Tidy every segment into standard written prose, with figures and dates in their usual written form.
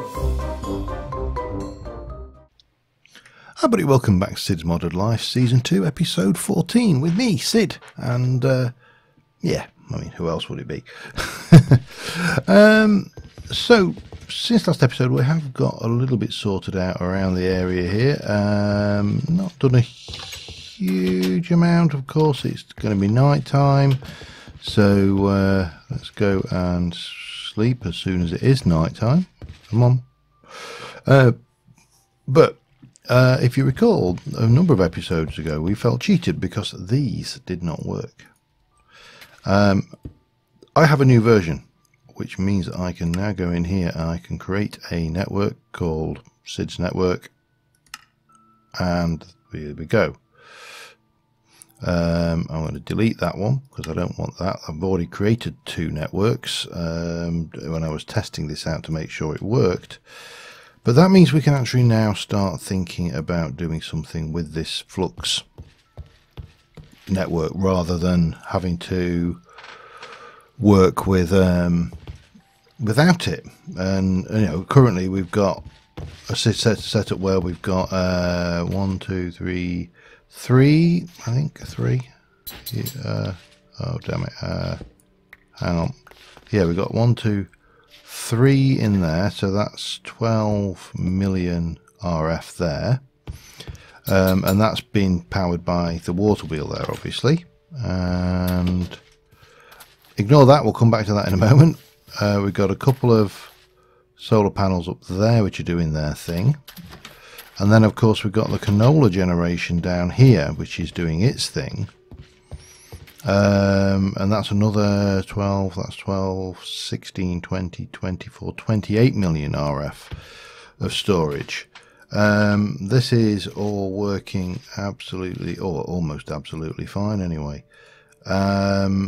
Hi everybody, welcome back to Sid's Modded Life, Season 2, Episode 14, with me, Sid, and, yeah, I mean, who else would it be? So, since last episode, we have got a little bit sorted out around the area here. Not done a huge amount, of course, it's going to be night time, so let's go and sleep as soon as it is night time. Come on. But if you recall, a number of episodes ago, we felt cheated because these did not work. I have a new version, which means that I can now go in here and I can create a network called Cids Network, and here we go. I'm going to delete that one because I don't want that. I've already created two networks when I was testing this out to make sure it worked. But that means we can actually now start thinking about doing something with this Flux network rather than having to work with without it. And you know, currently we've got a setup where we've got 1, 2, 3, 3. I think 3. Oh damn it! Hang on. Yeah, we've got 1, 2, 3 in there, so that's 12 million RF there, and that's been powered by the water wheel there, obviously. And ignore that, we'll come back to that in a moment. We've got a couple of solar panels up there which are doing their thing, and then of course we've got the canola generation down here which is doing its thing. And that's another 12, that's 12, 16, 20, 24, 28 million RF of storage. This is all working absolutely, or almost absolutely fine anyway. There are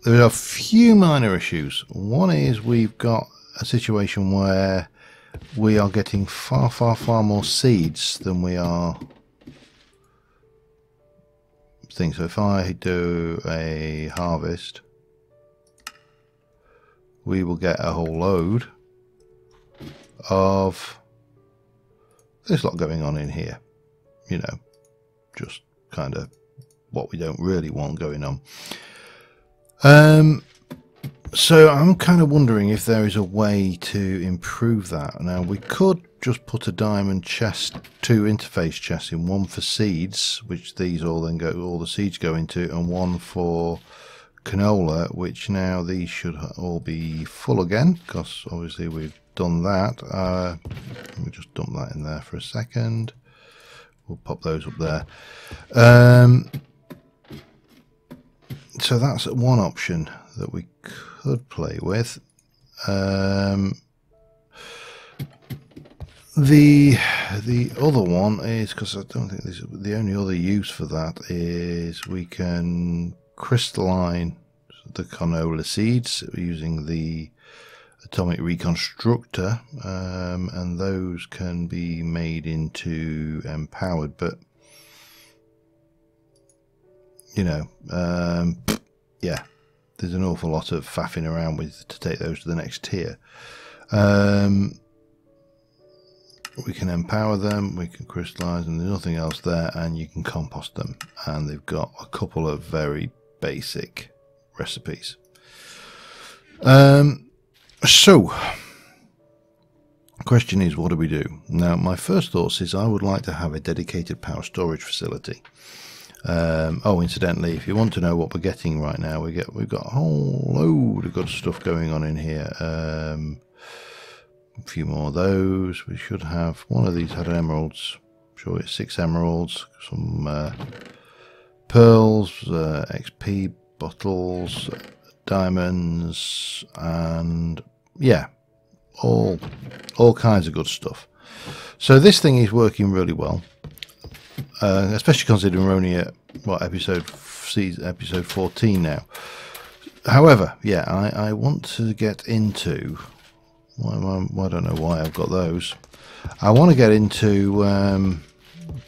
a few minor issues. One is we've got a situation where we are getting far more seeds than we are things. So if I do a harvest, we will get a whole load of this lot going on in here, you know, just kind of what we don't really want going on. So I'm kind of wondering if there is a way to improve that. Now we could just put a diamond chest, 2 interface chests in, one for seeds, which these all then go, all the seeds go into, and one for canola, which now these should all be full again because obviously we've done that. Let me just dump that in there for a second. We'll pop those up there. So that's one option that we could play with. The other one is, because I don't think this, the only other use for that is we can crystalline the canola seeds using the atomic reconstructor, and those can be made into empowered, but you know, yeah, there's an awful lot of faffing around with to take those to the next tier. We can empower them, we can crystallize, and there's nothing else there, and you can compost them, and they've got a couple of very basic recipes. So the question is, what do we do? Now my first thoughts is I would like to have a dedicated power storage facility. Oh, incidentally, if you want to know what we're getting right now, we've got a whole load of good stuff going on in here. A few more of those. We should have one of these had emeralds. I'm sure it's 6 emeralds, some pearls, XP bottles, diamonds, and yeah, all kinds of good stuff. So this thing is working really well, especially considering we're only at what episode 14 now. However, yeah, I want to get into. I don't know why I've got those. I want to get into.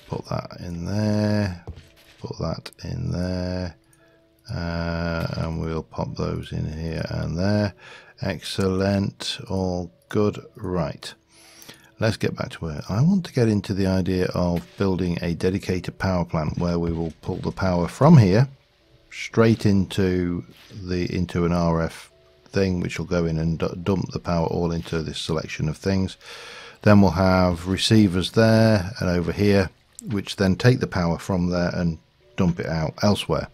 Put that in there. Put that in there. And we'll pop those in here and there. Excellent. All good. Right. let's get back to where I want to get into the idea of building a dedicated power plant where we will pull the power from here straight into an RF thing, which will go in and dump the power all into this selection of things. Then we'll have receivers there and over here, which then take the power from there and dump it out elsewhere.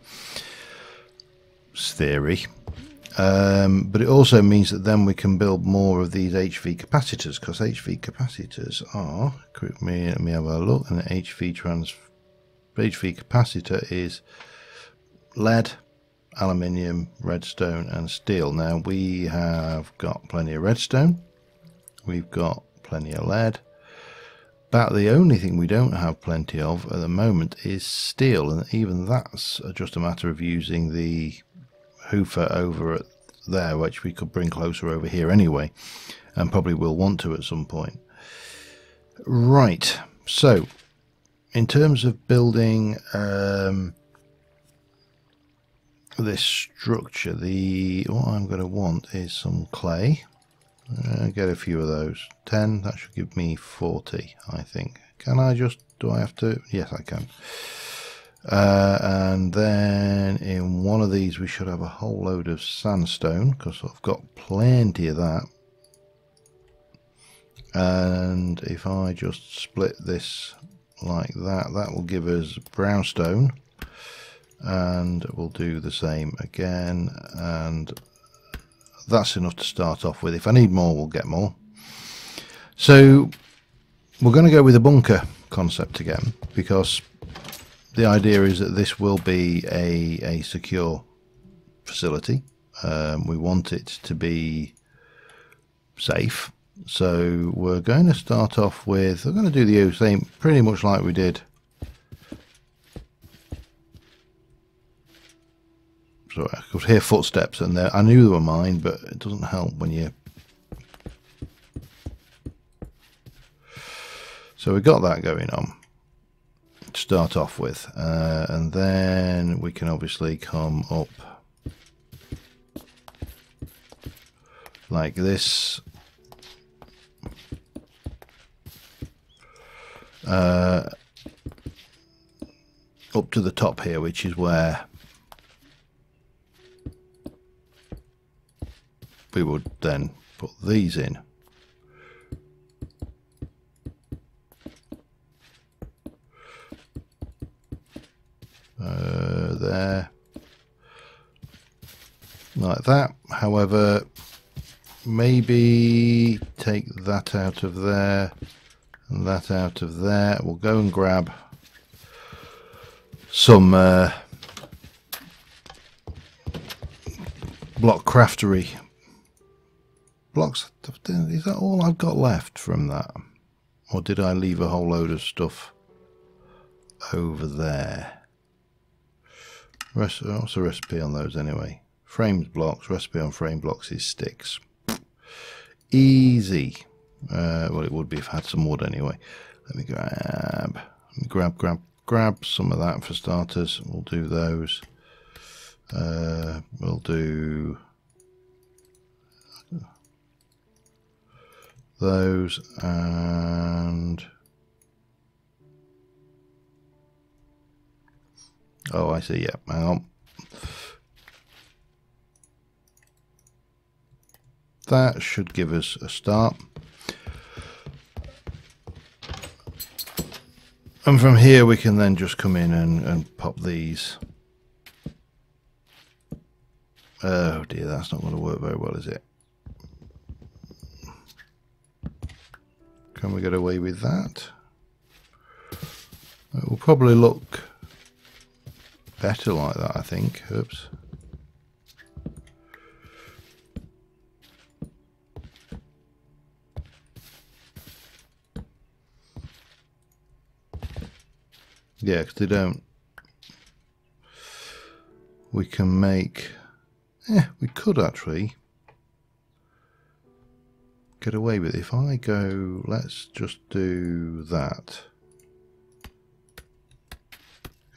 It's theory. But it also means that then we can build more of these HV capacitors, because HV capacitors are, let me have a look, and the HV capacitor is lead, aluminium, redstone and steel. Now we have got plenty of redstone, we've got plenty of lead, but the only thing we don't have plenty of at the moment is steel, and even that's just a matter of using the hoofer over at there, which we could bring closer over here anyway, and probably will want to at some point. Right, so in terms of building this structure, what I'm going to want is some clay. Get a few of those. 10, that should give me 40, I think. Can I just, do I have to? Yes, I can. And then in one of these we should have a whole load of sandstone, because I've got plenty of that. And if I just split this like that, that will give us brownstone, and we'll do the same again, and that's enough to start off with. If I need more, we'll get more. So we're going to go with a bunker concept again, because the idea is that this will be a secure facility. We want it to be safe, so we're going to start off with, we're going to do the same pretty much like we did. So I could hear footsteps, and I knew they were mine, but it doesn't help when you... So we got that going on to start off with, and then we can obviously come up like this, up to the top here, which is where we would then put these in. There, like that. However, maybe take that out of there and that out of there. We'll go and grab some block craftery blocks. Is that all I've got left from that, or did I leave a whole load of stuff over there? What's the recipe on those anyway? Frames blocks. Recipe on frame blocks is sticks. Easy. Well, it would be if I had some wood anyway. Let me grab some of that for starters. We'll do those. We'll do those, and oh, I see, yeah, hang on. That should give us a start. And from here we can then just come in and pop these. Oh dear, that's not going to work very well, is it? Can we get away with that? It will probably look better like that, I think. Oops. Yeah, because they don't. We can make. We could actually get away with it. If I go, let's just do that.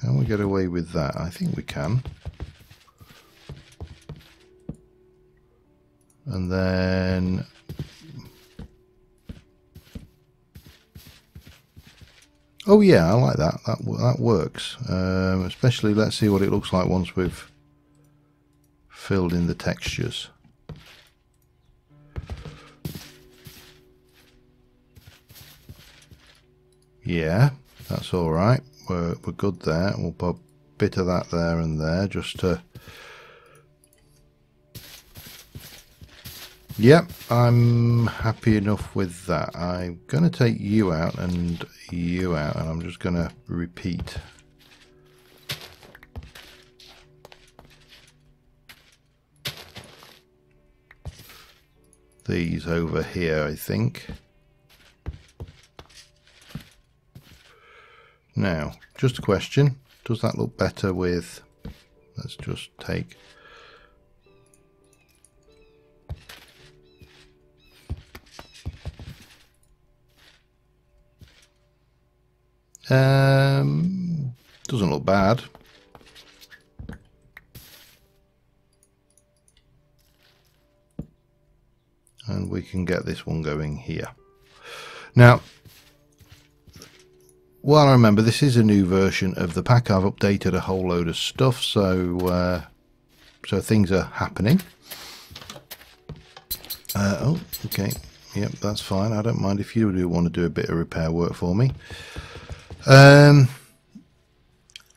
Can we get away with that? I think we can. And then Oh yeah, I like that. That works. Especially, let's see what it looks like once we've filled in the textures. Yeah, that's all right. We're good there. We'll put a bit of that there and there just to. Yep, I'm happy enough with that. I'm going to take you out and you out, and I'm just going to repeat. These over here, I think. Now, just a question. Does that look better with... Let's just take... Doesn't look bad. And we can get this one going here. Now, well, I remember this is a new version of the pack. I've updated a whole load of stuff, so so things are happening. Oh, okay. Yep, that's fine. I don't mind if you do want to do a bit of repair work for me.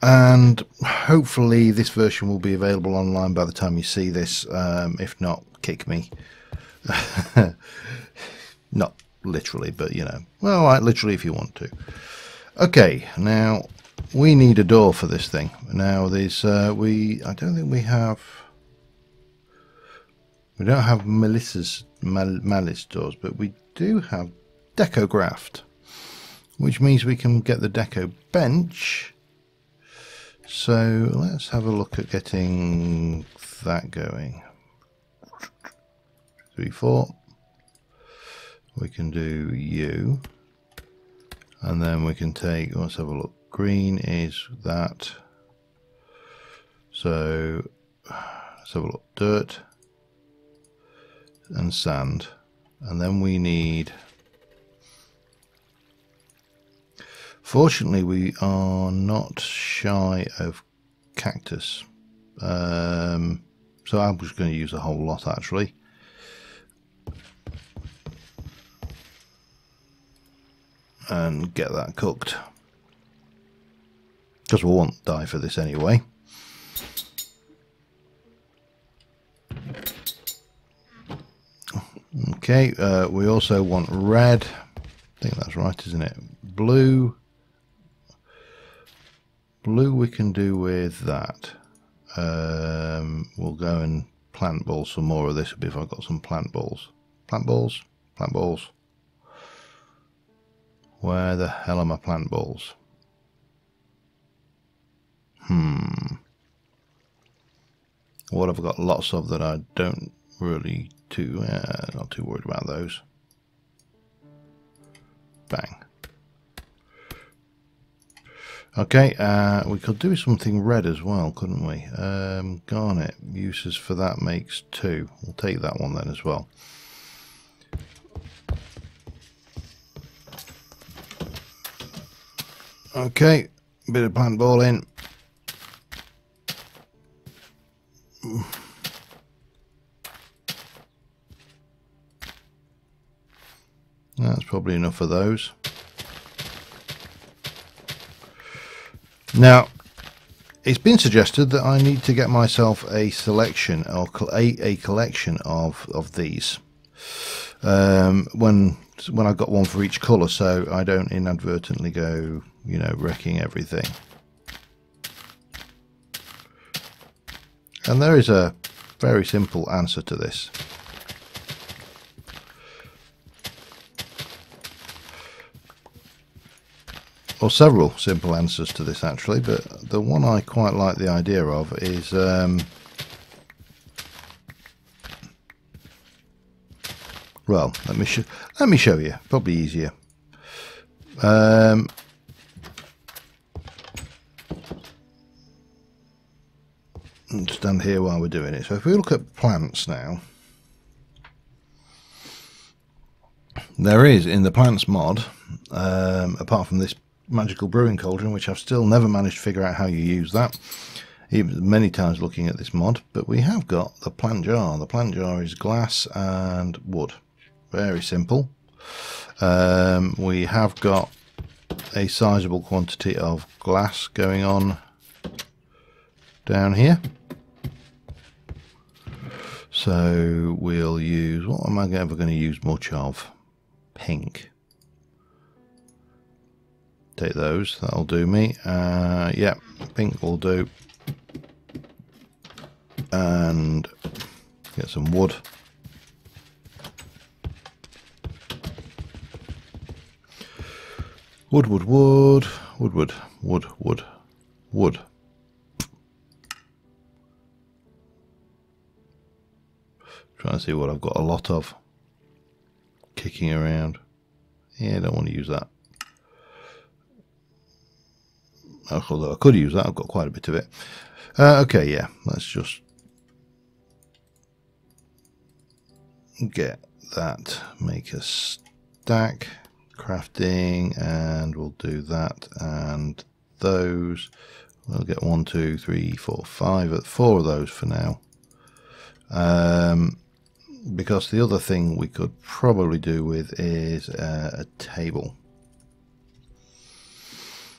And hopefully this version will be available online by the time you see this. If not, kick me. Not literally, but you know. Well, like literally if you want to. Okay, now we need a door for this thing. Now there's I don't think we don't have malice doors, but we do have decographed, which means we can get the deco bench. So let's have a look at getting that going. 3, 4. We can do you, and then we can take, let's have a look. Green is that. So let's have a look. Dirt and sand, and then we need, fortunately we are not shy of cactus, so I'm just going to use a whole lot actually. And get that cooked, because we won't die for this anyway. Okay, we also want red. I think that's right, isn't it? Blue. Blue we can do with that. We'll go and plant ball some more of this if I've got some plant balls. Plant balls? Plant balls. Where the hell are my plant balls? What have I got lots of that I don't really not too worried about those. Bang. Okay, we could do something red as well, couldn't we? Garnet, uses for that makes 2. We'll take that one then as well. Okay, bit of plant ball in. That's probably enough of those. Now, it's been suggested that I need to get myself a selection or a collection of these. When I've got one for each colour, so I don't inadvertently go, you know, wrecking everything. And there is a very simple answer to this. Or several simple answers to this actually, but the one I quite like the idea of is well, let me show you. Probably easier. Stand here while we're doing it. So if we look at plants now, there is in the plants mod, apart from this magical brewing cauldron, which I've still never managed to figure out how you use that, even many times looking at this mod. But we have got the plant jar. The plant jar is glass and wood. Very simple. We have got a sizable quantity of glass going on down here. So we'll use, what am I ever going to use much of? Pink. Take those, that'll do me. Yeah, pink will do. And get some wood. Wood, wood, wood, wood, wood, wood, wood, wood. Trying to see what I've got a lot of kicking around. Yeah, I don't want to use that. Although I could use that, I've got quite a bit of it. Okay, yeah, let's just get that, make a stack, crafting, and we'll do that and those. We'll get 1, 2, 3, 4, 5, 4 of those for now. Because the other thing we could probably do with is a table.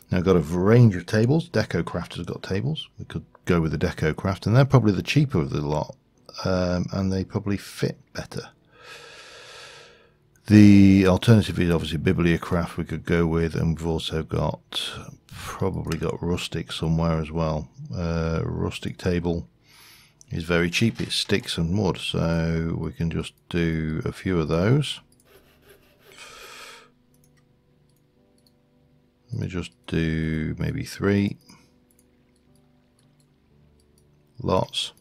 Now I've got a range of tables. DecoCraft has got tables. We could go with the DecoCraft, and they're probably the cheaper of the lot, and they probably fit better. The alternative is obviously Bibliocraft we could go with, and we've also got probably got Rustic somewhere as well. Rustic table is very cheap. It's sticks and wood, so we can just do a few of those. Let me just do maybe 3. Lots.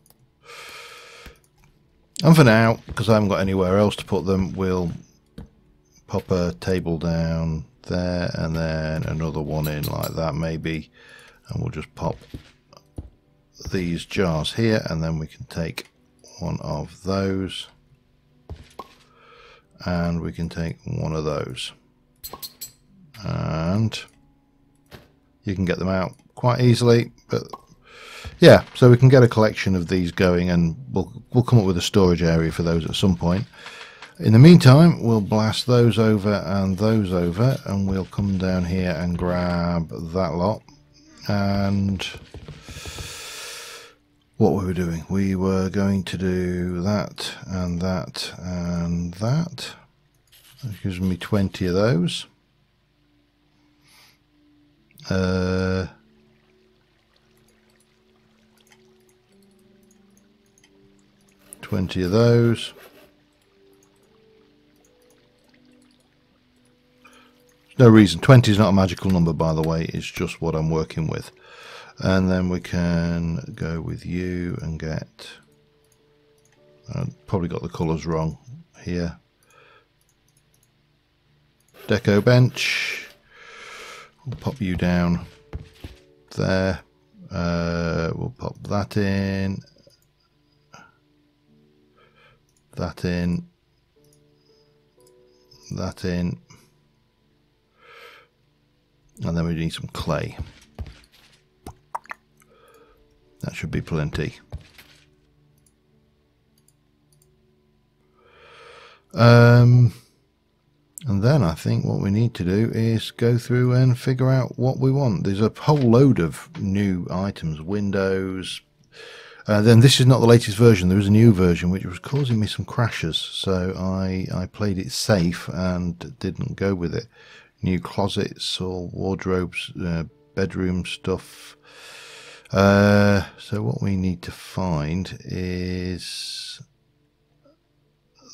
And for now, because I haven't got anywhere else to put them, we'll pop a table down there and then another one in like that maybe, and we'll just pop these jars here, and then we can take one of those and we can take one of those, and you can get them out quite easily. But yeah, so we can get a collection of these going, and we'll come up with a storage area for those at some point. In the meantime, we'll blast those over, and we'll come down here and grab that lot. And what were we doing? We were going to do that and that and that. That gives me 20 of those. 20 of those. No reason. 20 is not a magical number, by the way. It's just what I'm working with. And then we can go with you and get, I probably got the colours wrong here. Deco bench. We'll pop you down there. We'll pop that in. That in. That in. And then we need some clay. That should be plenty. And then I think what we need to do is go through and figure out what we want. There's a whole load of new items, windows. Then this is not the latest version. There is a new version which was causing me some crashes, so I played it safe and didn't go with it. New closets or wardrobes, bedroom stuff. So what we need to find is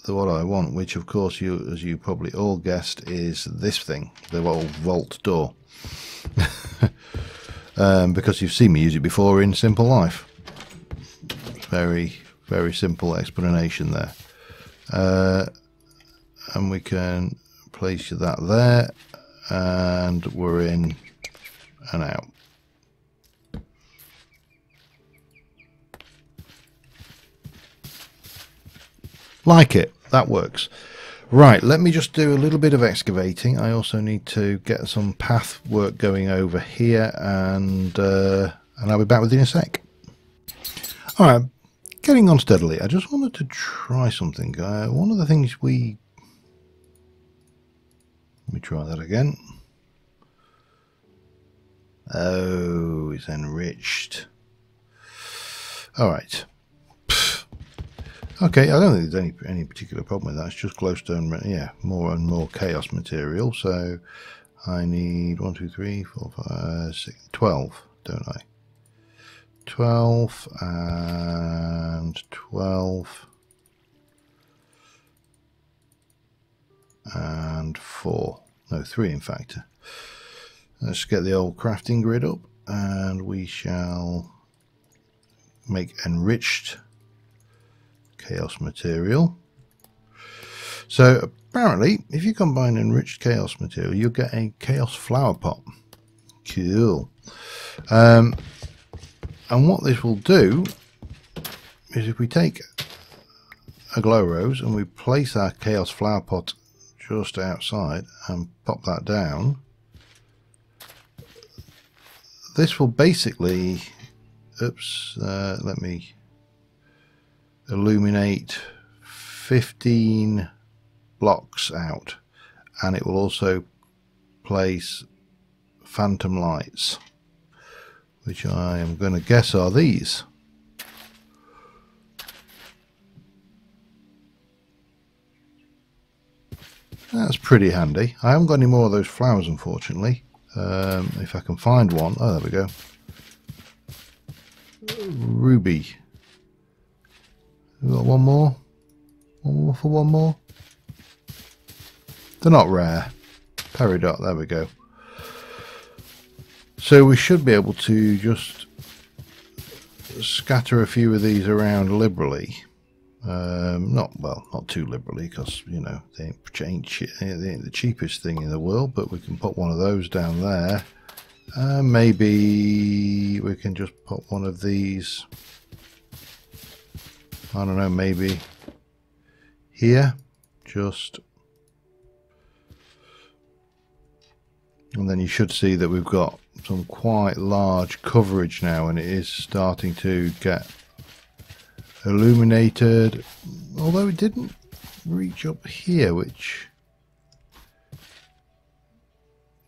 what I want, which of course as you probably all guessed, is this thing, the old vault door. Because you've seen me use it before in Simple Life. Very, very simple explanation there. And we can place that there, and we're in and out. Like it, that works. Right, let me just do a little bit of excavating. I also need to get some path work going over here, and I'll be back with you in a sec. Alright, getting on steadily. I just wanted to try something. One of the things let me try that again. Oh, it's enriched. Alright. Okay, I don't think there's any particular problem with that. It's just glowstone, yeah, more and more chaos material. So I need 1, 2, 3, 4, 5, 6, 12, don't I? 12 and 12 and 4. No, 3 in fact. Let's get the old crafting grid up, and we shall make enriched chaos material. So apparently if you combine enriched chaos material, you'll get a chaos flower pot. Cool. And what this will do is, if we take a glow rose and we place our chaos flower pot just outside and pop that down, this will basically, let me illuminate 15 blocks out, and it will also place phantom lights, which I am going to guess are these. That's pretty handy. I haven't got any more of those flowers, unfortunately. If I can find one. Oh, there we go. Ruby. We've got one more. One more for one more. They're not rare. Peridot, there we go. So we should be able to just scatter a few of these around liberally. Not too liberally, because you know they ain't the cheapest thing in the world, but we can put one of those down there. Maybe we can just put one of these, I don't know, maybe here, just, and then you should see that we've got some quite large coverage now, and it is starting to get illuminated, although it didn't reach up here, which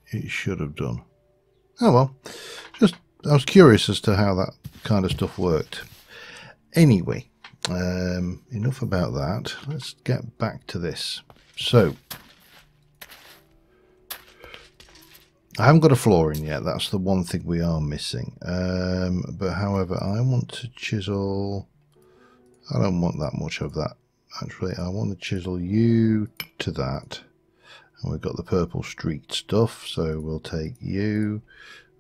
it should have done. Oh well, just I was curious as to how that kind of stuff worked. Anyway, enough about that. Let's get back to this. So I haven't got a floor in yet. That's the one thing we are missing. But however, I want to chisel. I don't want that much of that. Actually, I want to chisel you to that. And we've got the purple streaked stuff, so we'll take you.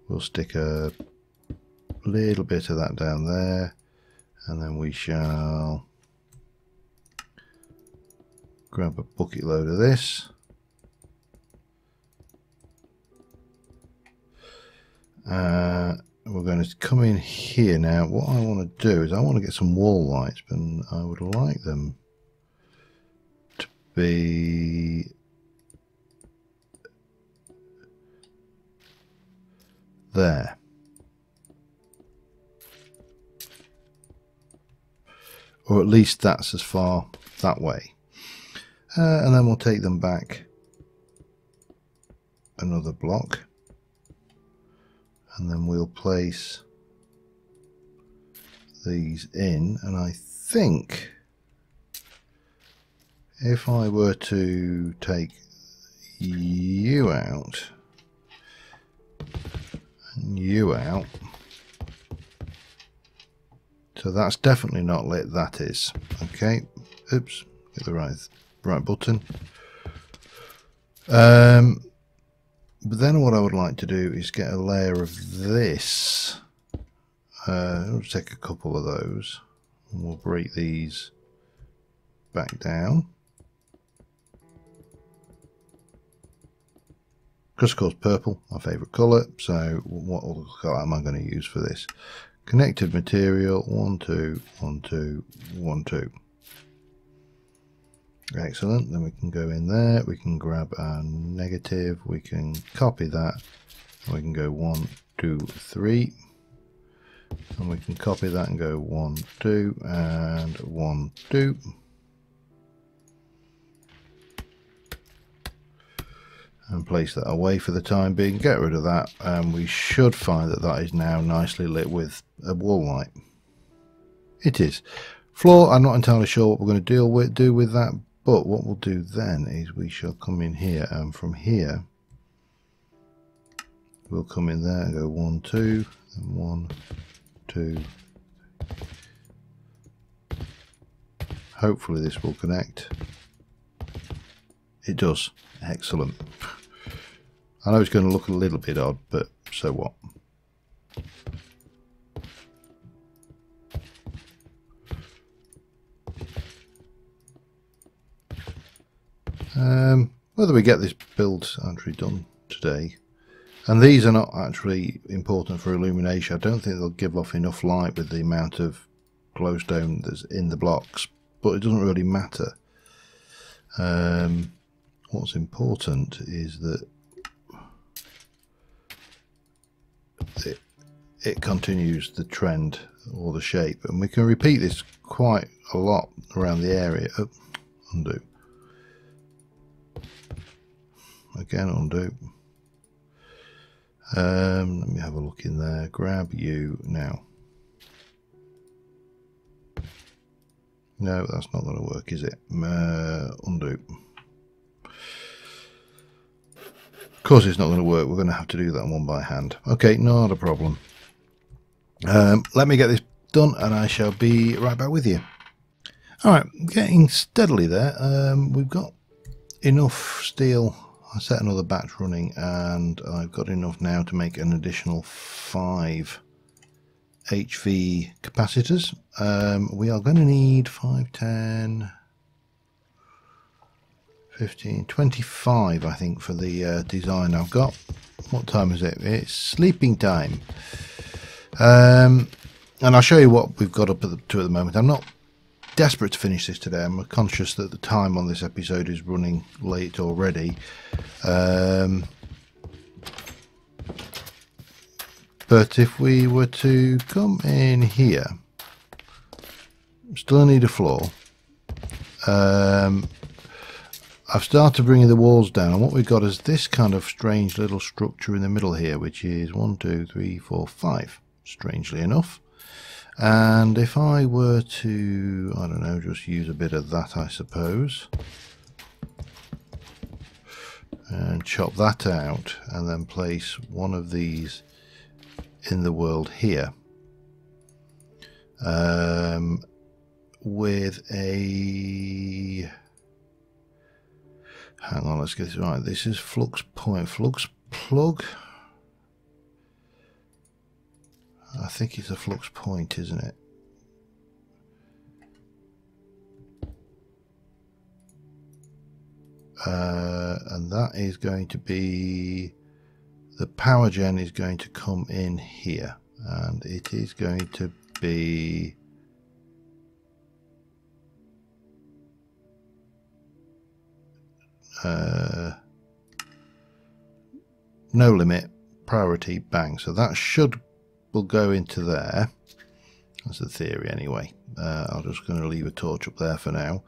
We'll stick a little bit of that down there, and then we shall grab a bucket load of this. We're going to come in here now. What I want to do is I want to get some wall lights, but I would like them to be there. Or at least that's as far that way. And then we'll take them back another block. And then we'll place these in. And I think if I were to take you out, you out, so that's definitely not lit, that is. Okay, oops, get the right button. But then what I would like to do is get a layer of this. I'll take a couple of those and we'll break these back down. Because of course purple, my favourite colour, so what other colour am I going to use for this? Connected material, 1, 2, 1, 2, 1, 2. Excellent. Then we can go in there, we can grab our negative, we can copy that, and we can go 1, 2, 3, and we can copy that and go 1, 2, and 1, 2. And place that away for the time being, get rid of that, and we should find that that is now nicely lit with a wall light. It is. Floor, I'm not entirely sure what we're going to do with that, but what we'll do then is we shall come in here, and from here we'll come in there and go 1, 2, and 1, 2. Hopefully this will connect. It does. Excellent. I know it's going to look a little bit odd, but so what? Whether we get this build actually done today, and these are not actually important for illumination. I don't think they'll give off enough light with the amount of glowstone that's in the blocks, but it doesn't really matter. What's important is that it continues the trend or the shape, and we can repeat this quite a lot around the area. Oh, undo. Again, undo. Let me have a look in there. Grab you now. No, that's not going to work, is it? Undo. Of course it's not going to work. We're going to have to do that one by hand. Okay, not a problem. Let me get this done and I shall be right back with you. Alright, getting steadily there. We've got enough steel. I set another batch running and I've got enough now to make an additional 5 HV capacitors. We are going to need 5, 10, 15, 25 I think for the design I've got. What time is it? It's sleeping time. And I'll show you what we've got up to at the moment. I'm not desperate to finish this today. I'm conscious that the time on this episode is running late already. But if we were to come in here, still need a floor. I've started bringing the walls down, and what we've got is this kind of strange little structure in the middle here, which is 1, 2, 3, 4, 5, strangely enough. And if I were to, I don't know, just use a bit of that, I suppose, and chop that out, and then place one of these in the world here, with a, hang on, let's get this right. This is flux point, flux plug. I think it's a flux point, isn't it? And that is going to be, the power gen is going to come in here, and it is going to be no limit, priority, bang. So that will go into there. That's the theory anyway. I'm just going to leave a torch up there for now,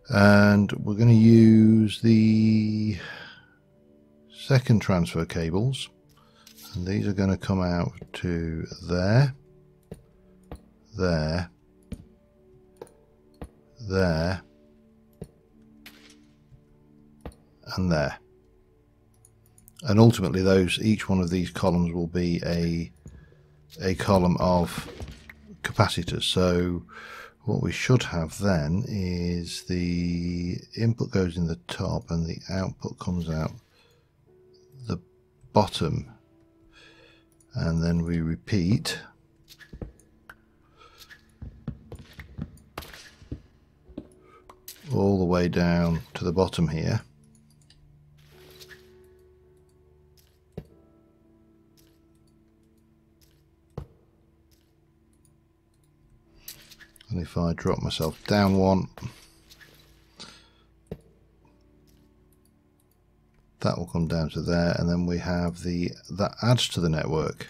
and we're going to use the second transfer cables, and these are going to come out to there, there, there, and there. And ultimately each one of these columns will be a column of capacitors. So what we should have then is the input goes in the top and the output comes out the bottom, and then we repeat all the way down to the bottom here. And if I drop myself down one, That will come down to there, and then we have that adds to the network,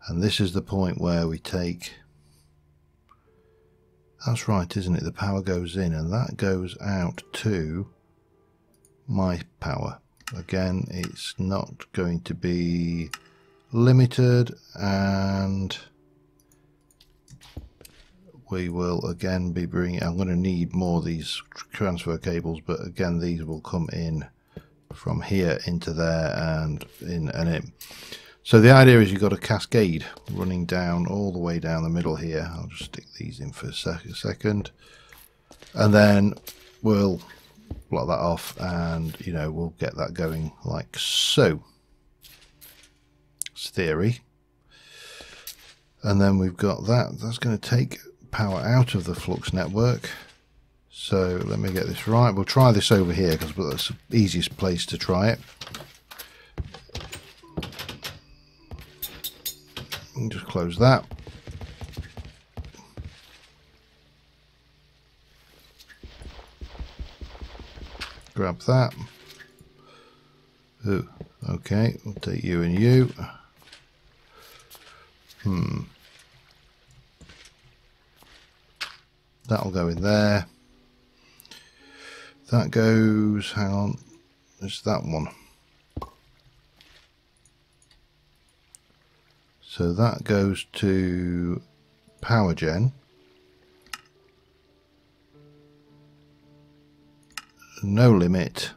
and this is the point where we take. That's right, isn't it? The power goes in, and that goes out to my power. Again, it's not going to be limited, and we will again be bringing. I'm going to need more of these transfer cables, but again, these will come in from here into there and in and in. So the idea is you've got a cascade running down all the way down the middle here. I'll just stick these in for a second, and then we'll block that off, and we'll get that going like so. It's theory. And then we've got that's going to take power out of the Flux network. So let me get this right. We'll try this over here because that's the easiest place to try it. And just close that. Grab that. Ooh, okay, we'll take you and you. That'll go in there. That goes, hang on, it's that one. So that goes to power gen. No limit.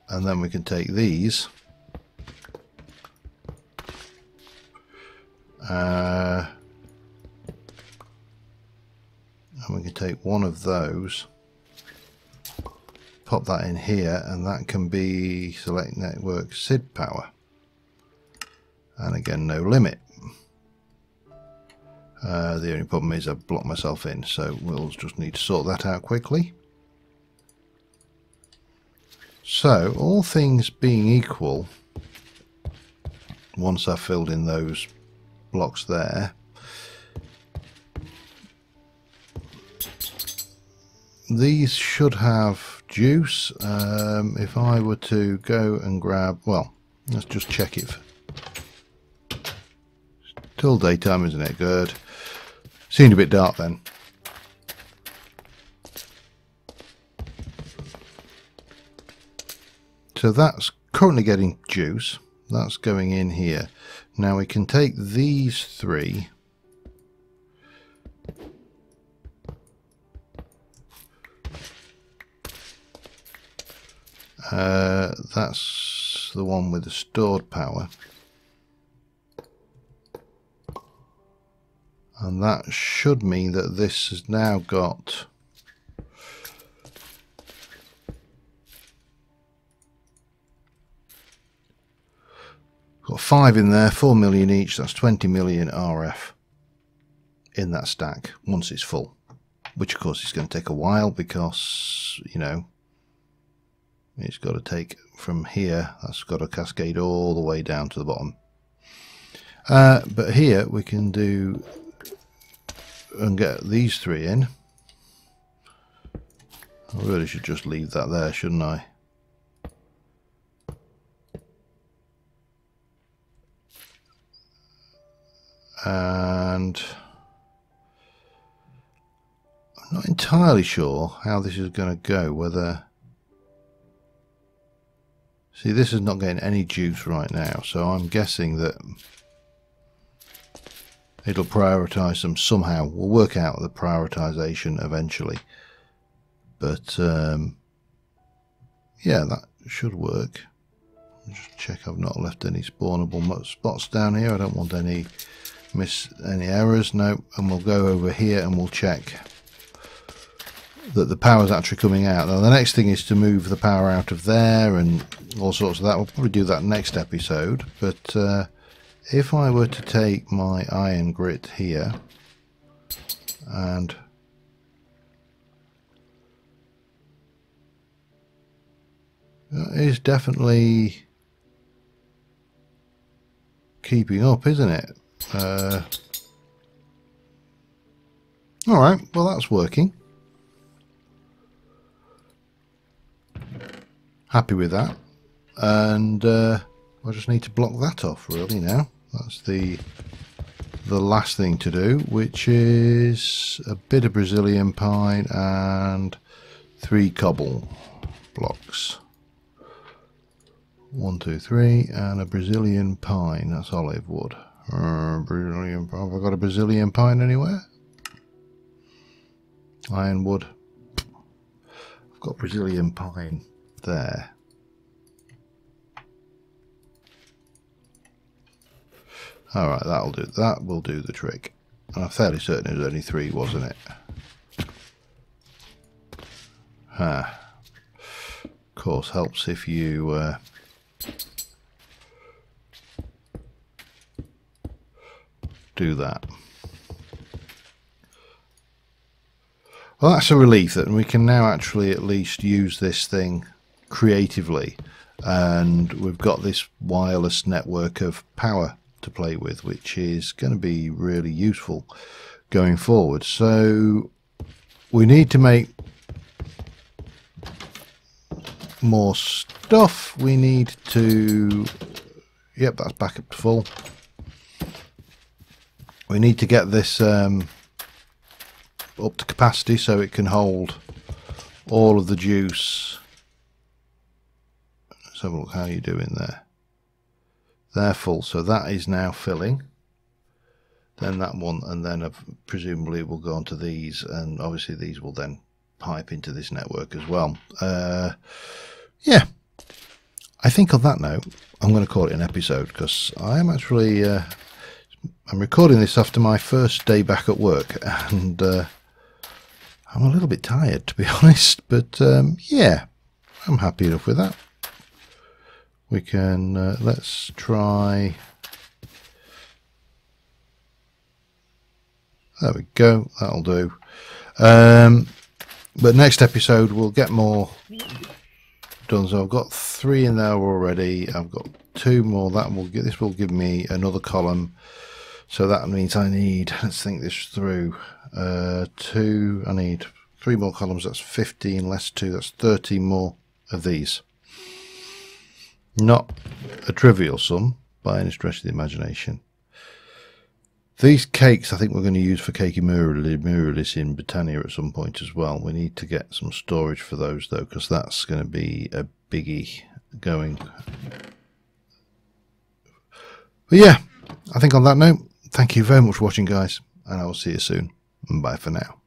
And then we can take these. And we can take one of those. Pop that in here, and that can be select network SID power, and again no limit. The only problem is I've blocked myself in, so we'll just need to sort that out quickly. So all things being equal, once I've filled in those blocks there, these should have juice. If I were to go and grab, well, let's just check it. Still daytime, isn't it? Good. Seemed a bit dark then. So that's currently getting juice. That's going in here. Now we can take these three. That's the one with the stored power, and that should mean that this has now got got 5 in there, 4 million each. That's 20 million RF in that stack once it's full, which of course is going to take a while because it's got to take from here. That's got to cascade all the way down to the bottom. But here we can do and get these 3 in. I really should just leave that there, shouldn't I? And I'm not entirely sure how this is going to go, whether... See, this is not getting any juice right now, so I'm guessing that it'll prioritize them somehow. We'll work out the prioritization eventually. But, yeah, that should work. Just check I've not left any spawnable spots down here. I don't want any errors. No, and we'll go over here and we'll check that the power's actually coming out. Now the next thing is to move the power out of there and all sorts of that. We'll probably do that next episode, but if I were to take my iron grit here and that is definitely keeping up, isn't it? Alright, well that's working. Happy with that. and I just need to block that off really now. That's the last thing to do, which is a bit of Brazilian pine and 3 cobble blocks. 1, 2, 3, and a Brazilian pine. That's olive wood. Brazilian. Have I got a Brazilian pine anywhere? Ironwood. I've got Brazilian pine there. Alright, that'll do. That will do the trick. And I'm fairly certain it was only 3, wasn't it? Of course, helps if you do that. Well, that's a relief that we can now actually at least use this thing creatively, and we've got this wireless network of power to play with, which is going to be really useful going forward. So we need to make more stuff. We need to, yep, that's back up to full. We need to get this up to capacity so it can hold all of the juice. Let's have a look how you're doing there. They're full, so that is now filling. Then that one, and then presumably we'll go on to these, and obviously these will then pipe into this network as well. Yeah, I think on that note, I'm going to call it an episode, because I am actually I'm recording this after my first day back at work, and I'm a little bit tired, to be honest, but yeah, I'm happy enough with that. We can, let's try, there we go, that'll do. But next episode we'll get more done. So I've got 3 in there already, I've got 2 more. That will get, this will give me another column, so that means I need, let's think this through, 2, I need 3 more columns. That's 15 less 2, that's 30 more of these. Not a trivial sum by any stretch of the imagination. These cakes I think we're going to use for cakey murales in Britannia at some point as well. We need to get some storage for those though, because that's going to be a biggie going. But yeah, I think on that note, thank you very much for watching, guys, and I will see you soon. Bye for now.